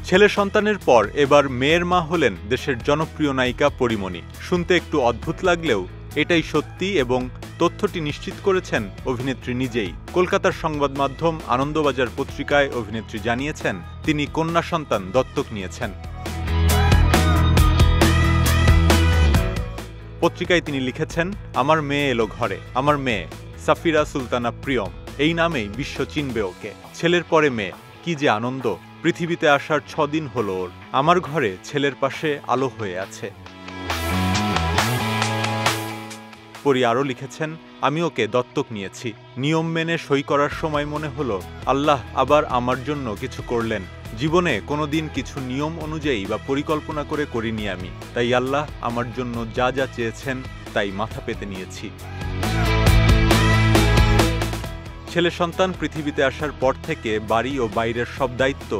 ছেলে সন্তানের পর এবার মেয়ের মা হলেন দেশের জনপ্রিয় নায়িকা পরীমণি। শুনতে একটু অদ্ভুত লাগলেও এটাই সত্যি এবং তথ্যটি নিশ্চিত করেছেন অভিনেত্রী নিজেই। কলকাতার সংবাদ মাধ্যম আনন্দবাজার পত্রিকায় অভিনেত্রী জানিয়েছেন তিনি কন্যা সন্তান দত্তক নিয়েছেন। পত্রিকায় তিনি লিখেছেন, আমার মেয়ে এলো ঘরে, আমার মেয়ে সাফিরা সুলতানা প্রিয়ম, এই নামেই বিশ্ব চিনবে ওকে। ছেলের পরে মেয়ে, কি যে আনন্দ। পৃথিবীতে আসার 6 দিন হলো ওর। আমার ঘরে ছেলের পাশে আলো হয়ে আছে। পরী আরও লিখেছেন, আমি ওকে দত্তক নিয়েছি। নিয়ম মেনে সই করার সময় মনে হলো আল্লাহ আবার আমার জন্য কিছু করলেন। জীবনে কোনোদিন কিছু নিয়ম অনুযায়ী বা পরিকল্পনা করে করিনি আমি, তাই আল্লাহ আমার জন্য যা যা চেয়েছেন তাই মাথা পেতে নিয়েছি। ছেলে সন্তান পৃথিবীতে আসার পর থেকে বাড়ি ও বাইরের সব দায়িত্ব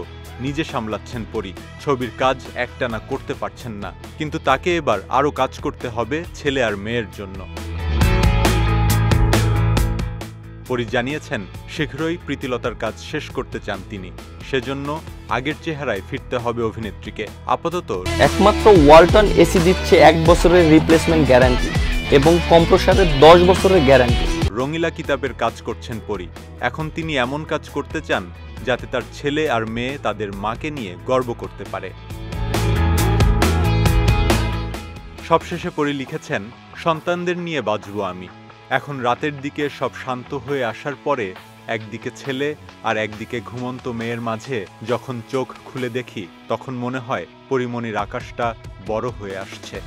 নিজে সামলাচ্ছেন পরী। ছবির কাজ একটানা করতে পারছেন না, কিন্তু তাকে এবার আরও কাজ করতে হবে ছেলে আর মেয়ের জন্য। পরী জানিয়েছেন শীঘ্রই প্রীতিলতার কাজ শেষ করতে চান তিনি, সেজন্য আগের চেহারায় ফিরতে হবে অভিনেত্রীকে। আপাতত একমাত্র ওয়ালটন এসি দিচ্ছে 1 বছরের রিপ্লেসমেন্ট গ্যারান্টি এবং কম্প্রেসারের 10 বছরের গ্যারান্টি। রঙিলা কিতাবের কাজ করছেন পরী। এখন তিনি এমন কাজ করতে চান যাতে তার ছেলে আর মেয়ে তাদের মাকে নিয়ে গর্ব করতে পারে। সবশেষে পরী লিখেছেন, সন্তানদের নিয়ে বাঁচব আমি। এখন রাতের দিকে সব শান্ত হয়ে আসার পরে একদিকে ছেলে আর একদিকে ঘুমন্ত মেয়ের মাঝে যখন চোখ খুলে দেখি, তখন মনে হয় পরীমণির আকাশটা বড় হয়ে আসছে।